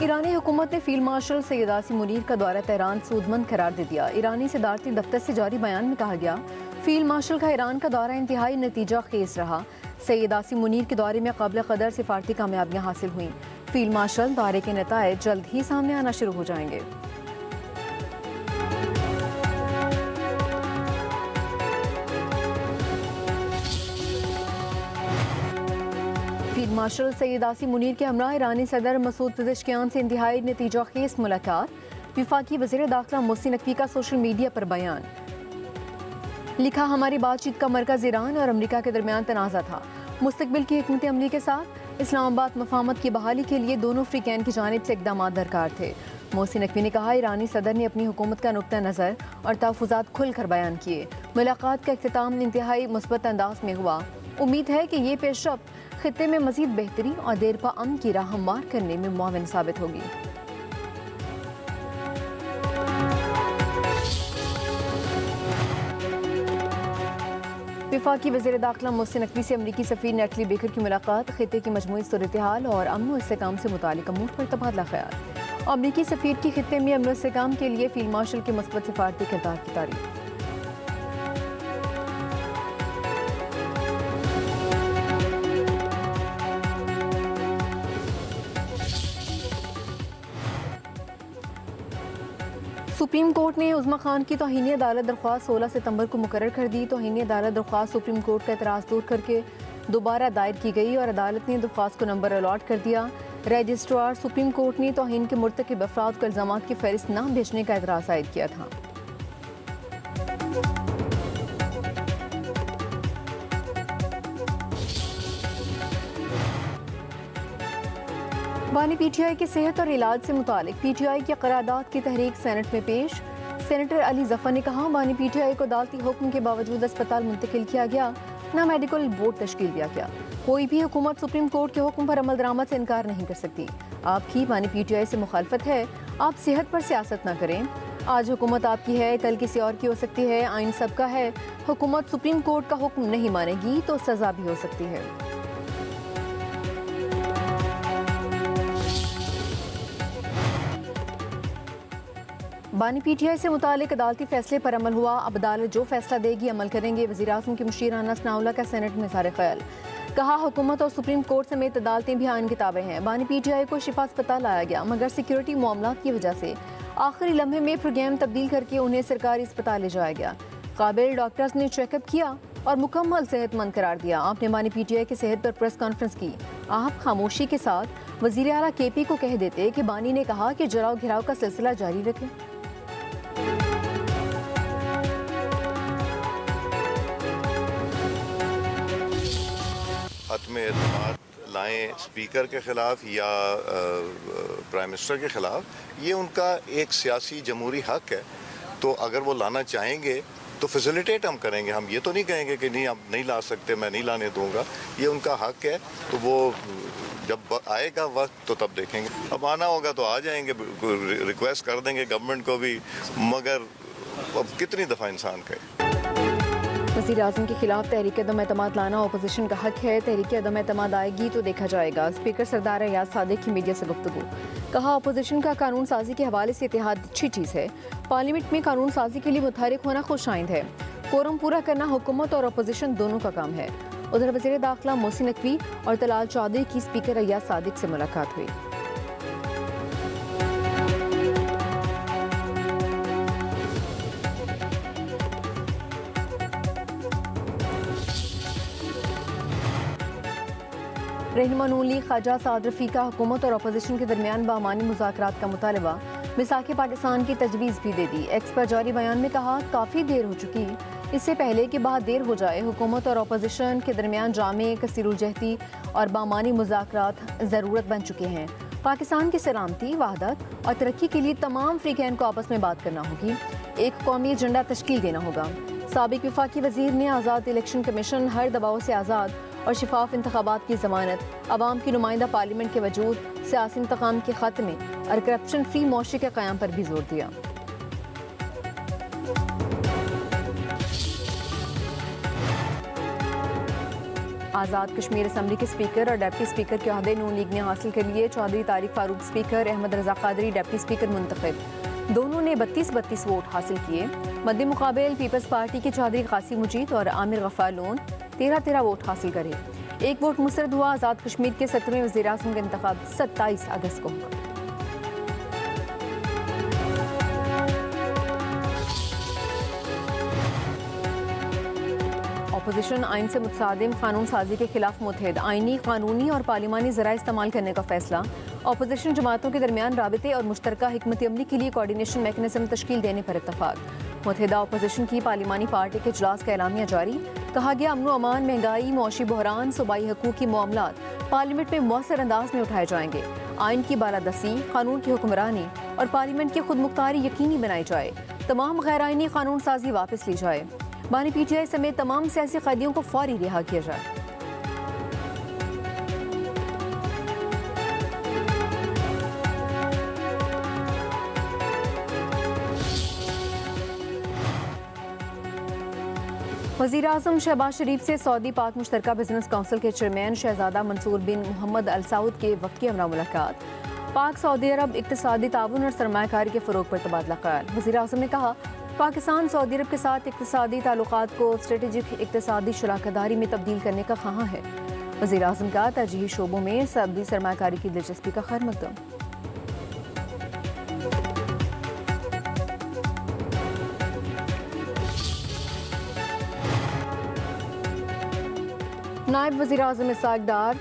ईरानी हुकूमत ने field marshal Syed Asim Munir का दौरा तेहरान सूदमंद करार दे दिया। ईरानी सदारती दफ्तर से जारी बयान में कहा गया, फील्ड मार्शल का ईरान का दौरा इंतहाई नतीजा खेज रहा। सैयद आसिम मुनीर के दौरे में काबिल कदर सिफारती कामयाबियाँ हासिल हुई। फील्ड मार्शल दौरे के नतायज जल्द ही सामने आना शुरू हो जाएंगे। फील्ड मार्शल सैयद आसिम मुनीर के हमरा ईरानी सदर मसूद पेज़ेश्कियान से इंतहाई नतीजा खेज मुलाकात। वफाकी वज़ीर दाखिला मोहसिन नकवी का सोशल मीडिया पर बयान। लिखा, हमारी बातचीत का मरकज़ ईरान और अमरीका के दरमियान तनाज़ा था। मुस्तकबिल की हिकमत अमली के साथ इस्लामाबाद मफाहमत की बहाली के लिए दोनों फ्रीकैन की जानिब से इक़दाम दरकार थे। मोहसिन नकवी ने कहा, ईरानी सदर ने अपनी हुकूमत का नुक्ता नज़र और तहफ़्फ़ुज़ात खुलकर बयान किए। मुलाकात का इख्तिताम इंतहाई मुस्बत अंदाज में हुआ। उम्मीद है कि ये पेशरफ्त खित्ते में मज़ीद बेहतरी और देरपा अमन की राह हमवार करने में मुआविन साबित होगी। वफाकी वज़ीर दाखिला मोहसिन नकवी से अमरीकी सफ़ीर नेटली बेकर की मुलाकात। खित्ते की मजमूई सूरत हाल और अमन व इस्तेहकाम से मुतालिक अमूर पर तबादला ख्याल। अमरीकी सफ़ीर की खित्ते में अमन व इस्तेहकाम के लिए फील्ड मार्शल के मुस्बत सिफारती किरदार की तारीफ। सुप्रीम कोर्ट ने उज़्मा खान की तौहीन अदालत दरख्वास्त 16 सितंबर को मुकर्रर कर दी। तौहीन अदालत दरख्वास्त सुप्रीम कोर्ट का एतराज़ दूर करके दोबारा दायर की गई और अदालत ने दरख्वास्त को नंबर अलॉट कर दिया। रजिस्ट्रार सुप्रीम कोर्ट ने तौहीन के मुर्तकिब अफराद को इल्ज़ामात की फहरिस्त न भेजने का एतराज़ आयद किया था। बानी पीटीआई की सेहत और इलाज से मुतालिक पीटीआई की करारदाद की तहरीक सेनेट में पेश। सेनेटर अली जफर ने कहा, बानी पीटीआई को अदालती हुक्म के बावजूद अस्पताल मुंतकिल किया गया, न मेडिकल बोर्ड तश्कील दिया गया। कोई भी हुकूमत सुप्रीम कोर्ट के हुक्म पर अमल दरामद से इनकार नहीं कर सकती। आपकी बानी पीटीआई से मुखालफत है, आप सेहत पर सियासत न करें। आज हुकूमत आपकी है, कल किसी और की हो सकती है। आइन सबका है। हुकूमत सुप्रीम कोर्ट का हुक्म नहीं मानेगी तो सजा भी हो सकती है। बानी पीटीआई से मुतालिक अदालती फैसले पर अमल हुआ। अब अदालत जो फैसला देगी अमल करेंगे। वज़ीर आज़म के मुशीर अनस नाउला का सेनेट में इज़हार ख्याल। कहा, हुकूमत और सुप्रीम कोर्ट समेत अदालतें भी आइन किताबें हैं। बानी पीटीआई को शिफा अस्पताल लाया गया, मगर सिक्योरिटी मामलात की वजह से आखिरी लम्हे में प्रोग्राम तब्दील करके उन्हें सरकारी अस्पताल ले जाया गया। काबिल डॉक्टर्स ने चेकअप किया और मुकम्मल सेहतमंद करार दिया। आपने बानी पीटीआई की सेहत पर प्रेस कॉन्फ्रेंस की। आप खामोशी के साथ वज़ीर आला केपी को कह देते कि बानी ने कहा कि जलाओ घिराव का सिलसिला जारी रखें। में एतमाद लाएं स्पीकर के ख़िलाफ़ या प्राइम मिनिस्टर के ख़िलाफ़, ये उनका एक सियासी जमहूरी हक़ है। तो अगर वो लाना चाहेंगे तो फैसिलिटेट हम करेंगे। हम ये तो नहीं कहेंगे कि नहीं आप नहीं ला सकते, मैं नहीं लाने दूंगा। ये उनका हक़ है। तो वो जब आएगा वक्त तो तब देखेंगे। अब आना होगा तो आ जाएंगे, रिक्वेस्ट कर देंगे गवर्नमेंट को भी, मगर अब कितनी दफ़ा इंसान कहे। वज़ीर आज़म के खिलाफ तहरीक अदम एतमाद लाना अपोजिशन का हक है। तहरीक अदम एतमाद आएगी तो देखा जाएगा। स्पीकर सरदार अयाज सादिक की मीडिया से गुफ्तगू। कहा, अपोजिशन का कानून साजी के हवाले से इत्तेहाद अच्छी चीज़ है। पार्लियामेंट में कानून साजी के लिए मुतहरिक होना खुशाइंद है। कोरम पूरा करना हुकूमत और अपोजिशन दोनों का काम है। उधर वज़ीर दाखिला मोहसिन नकवी और तलाल चौधरी की स्पीकर अयाज सादिक से मुलाकात हुई। रहनुमा नून लीग ख्वाजा साद रफ़ी का हुकूमत और अपोजिशन के दरमियान बामानी मुज़ाकरात का मुतालबा मिसाक़ पाकिस्तान की तजवीज़ भी दे दी। एक्स पर जारी बयान में कहा, काफ़ी देर हो चुकी, इससे पहले कि बहुत देर हो जाए हुकूमत और अपोजिशन के दरमियान जामे कसीरुलजहती और बामानी मुज़ाकरात ज़रूरत बन चुके हैं। पाकिस्तान की सलामती, वहदत और तरक्की के लिए तमाम फ्रीकैन को आपस में बात करना होगी। एक कौमी एजेंडा तश्कील देना होगा। साबिक वफाकी वज़ीर ने आज़ाद इलेक्शन कमीशन हर दबाव से आज़ाद और शिफाफ इंतखाबात की ज़मानत, अवाम की नुमाइंदा पार्लियामेंट के वजूद, सियासी इंतकाम के ख़त्मे और करप्शन फ्री मुआशरे के क़याम पर भी जोर दिया। आज़ाद कश्मीर असम्बली के स्पीकर और डिप्टी स्पीकर के अहदे नून लीग ने हासिल कर लिए। चौधरी तारिक फारूक स्पीकर, अहमद रजा कादरी डिप्टी स्पीकर मुंतखब। दोनों ने 32-32 वोट हासिल किए। मद्दे मुकाबल पीपल्स पार्टी के चौधरी कासिम मुजीद और आमिर गफ्फार लोन 13-13 वोट हासिल करे। एक वोट मुस्तरद हुआ। आज़ाद कश्मीर के 17वें वज़ीर आज़म का इंतखाब 27 अगस्त को होगा। अपोजिशन आइन से मुतसादिम कानून साजी के खिलाफ मुतहद, आइनी, कानूनी और पार्लिमानी ज़रा इस्तेमाल करने का फैसला। अपोजिशन जमातों के दरमियान राबिते और मुश्तरका हिकमत अमली के लिए कोऑर्डिनेशन मैकेनिज्म तश्कील देने पर इत्तफाक। मुतहदा अपोजिशन की पार्लिमानी पार्टी के इजलास का एलामिया जारी। कहा गया अमन अमान, महंगाई, मौशी बहरान, सूबाई हकूक़ी मामलात पार्लियामेंट में मौसर अंदाज में उठाए जाएंगे। आइन की बालादस्ती, कानून की हुक्मरानी और पार्लियामेंट की खुद मुख्तारी यकीनी बनाई जाए। तमाम गैर आइनी कानून साजी वापस ली जाए। बानी PTI समेत तमाम सियासी कैदियों को फौरी रिहा किया जाए। वज़ीर आज़म शहबाज शरीफ से सऊदी पाक मुश्तरका बिजनेस काउंसिल के चेयरमैन शहजादा मंसूर बिन मोहम्मद अल सऊद के वक्त की हमरा मुलाकात। पाक सऊदी अरब इक्तिसादी ताउन और सरमायाकारी के फ़रोग पर तबादला ख्याल। वज़ीर आज़म ने कहा पाकिस्तान सऊदी अरब के साथ इक्तिसादी ताल्लुकात को स्ट्रेटेजिक इक्तिसादी शराकतदारी में तब्दील करने का ख्वाहां है। वज़ीर आज़म का तरजीही शोबों में सऊदी सरमायाकारी की दिलचस्पी का खैर मकदम। नायब वज़ीर आज़म इसाक डार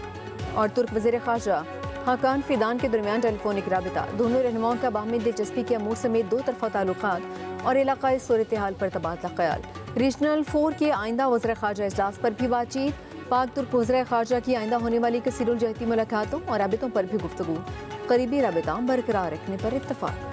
और तुर्क वज़ीर ख़ारजा हाकान फिदान के दरमियान टेलीफोनिक राबिता। दोनों रहनुमाओं का बाहमी दिलचस्पी के अमूर समेत दो तरफा ताल्लुकात और इलाकाई सूरत हाल पर तबादला ख्याल। रीजनल 4 के आइंदा वज़ीर ख़ारजा इजलास पर भी बातचीत। पाक तुर्क वज़ीर ख़ारजा की आइंदा होने वाली कसीरुल जहती मुलाकातों और राबितों पर भी गुफ्तगू। करीबी राबिता बरकरार रखने पर इत्तफाक।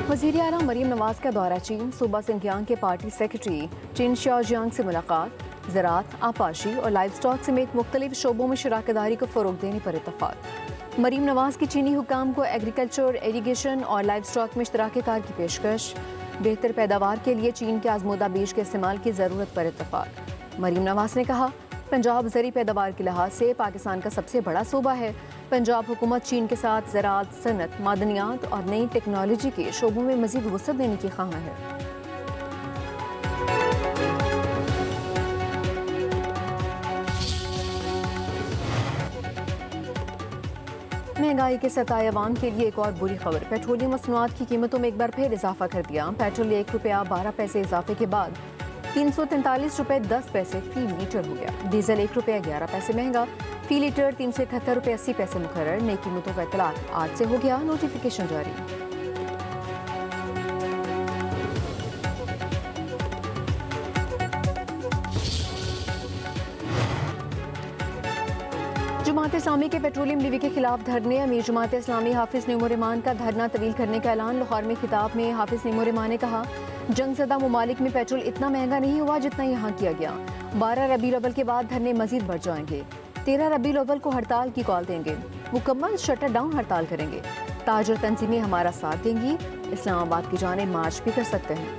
वज़ीर आला मरीम नवाज का दौरा चीन। सूबा सिंकियांग के पार्टी सेक्रेटरी चीन शाओजियांग से मुलाकात। ज़राअत, आपाशी और लाइव स्टॉक समेत मुख्तलिफ शोबों में शराकतदारी को फ़रोग देने पर इत्तफाक। मरीम नवाज की चीनी हुकाम को एग्रीकल्चर, इरीगेशन और लाइव स्टॉक में इश्तराक कार की पेशकश। बेहतर पैदावार के लिए चीन के आजमूदा बीज के इस्तेमाल की ज़रूरत पर इत्तफाक। मरीम नवाज ने कहा पंजाब ज़री पैदावार के लिहाज से पाकिस्तान का सबसे बड़ा सूबा है। पंजाब हुकूमत चीन के साथ ज़राअत, सनत, मादनियात और नई टेक्नोलॉजी के शोबों में मज़ीद वसअत देने की ख्वाह है। महंगाई के सताए अवाम के लिए एक और बुरी खबर। पेट्रोलियम मसनूआत की कीमतों में एक बार फिर इजाफा कर दिया। पेट्रोल 1 रुपया 12 पैसे इजाफे के बाद 343 रुपये 10 पैसे फी लीटर हो गया। डीजल 1 रुपया 11 पैसे महंगा, फी लीटर 371 रुपये 80 पैसे मुकर्रर। नई कीमतों का इतलाक आज से हो गया, नोटिफिकेशन जारी। जमात इस्लामी के पेट्रोलियम लीवी के खिलाफ धरने। अमीर जमात इस्लामी हाफिज नईमुर-रहमान का धरना तवील करने का ऐलान। लाहौर में खिताब में हाफिज नईमुर-रहमान ने कहा जंगज़दा ममालिक में पेट्रोल इतना महंगा नहीं हुआ जितना यहाँ किया गया। 12 रबीउल अव्वल के बाद धरने मजीद बढ़ जाएंगे। 13 रबीउल अव्वल को हड़ताल की कॉल देंगे। मुकम्मल शटर डाउन हड़ताल करेंगे। ताजर तंजीमें हमारा साथ देंगी। इस्लामाबाद की जानिब मार्च भी कर सकते हैं।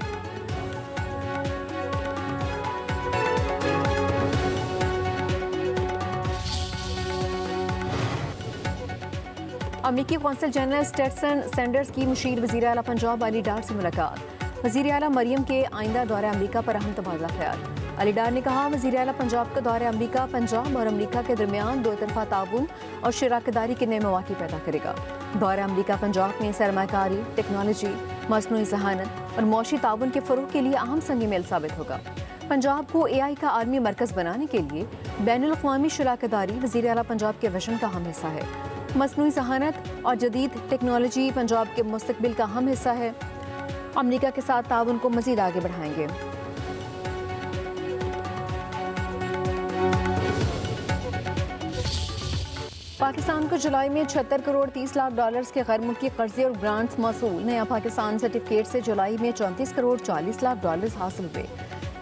अमरीकी कौंसल जनरल स्टेटसन सैंडर्स की मुशीर वज़ीर आला पंजाब अली डार से मुलाकात। वज़ीर आला मरियम के आइंदा दौरे अमरीका पर अहम तबादला ख्याल। अली डार ने कहा वज़ीर आला पंजाब का दौरे अमरीका पंजाब और अमरीका के दरमियान दो तरफा ताउन और शराकतदारी के नए मौके पैदा करेगा। दौरे अमरीका पंजाब में सरमायाकारी, टेक्नोलॉजी, मसनूई ज़हानत और मौशी ताउन के फ़रोग़ के लिए अहम संग मेल साबित होगा। पंजाब को AI का आर्मी मरकज़ बनाने के लिए बैनुल-अक़वामी शराकतदारी वज़ीर आला पंजाब के विजन का अहम हिस्सा है। मसनूई ज़हानत और जदीद टेक्नोलॉजी पंजाब के मुस्तक़बिल का अहम हिस्सा है। अमरीका के साथ ताउन को मज़ीद आगे बढ़ाएंगे। पाकिस्तान को जुलाई में 76 करोड़ 30 लाख डॉलर्स के गैर मुल्की कर्जे और ग्रांट्स मौसूल। नया पाकिस्तान सर्टिफिकेट से जुलाई में 34 करोड़ 40 लाख डॉलर्स हासिल हुए।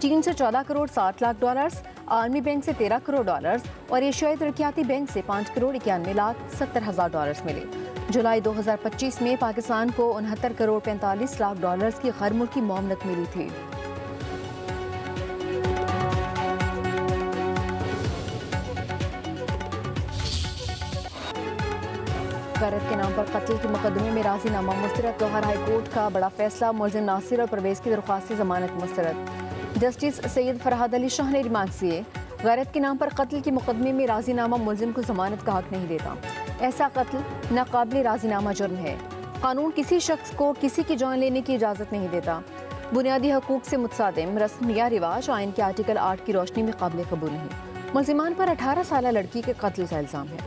चीन से 14 crore 60 lakh dollars, army bank से 13 करोड़ डॉलर्स और एशियाई तरक्याती बैंक से 5 करोड़ 91 लाख 70 हज़ार डॉलर्स मिले। जुलाई 2025 में पाकिस्तान को 69 करोड़ 45 लाख डॉलर्स की गैर मुल्की मुआवनत मिली थी। गैरत के नाम पर कत्ल के मुकदमे में राजीनामा मुस्तरद। लाहौर हाई कोर्ट का बड़ा फैसला, मुलजिम नासिर और परवेज़ की दरख्वास्त जमानत मुस्तरद। जस्टिस सैयद फरहाद अली शाह ने रिमार्क किए, गैरत के नाम पर कत्ल के मुकदमे में राजीनामा मुलजिम को जमानत का हक नहीं देता। ऐसा कत्ल नाकाबिल राजीनामा जुर्म है। कानून किसी शख्स को किसी की जान लेने की इजाज़त नहीं देता। बुनियादी हकूक से मुतसादिम रस्म या रिवाज आइन के आर्टिकल 8 की रोशनी में काबिल कबूल नहीं। मुलजिमान पर 18 साल लड़की के कत्ल का इल्ज़ाम है।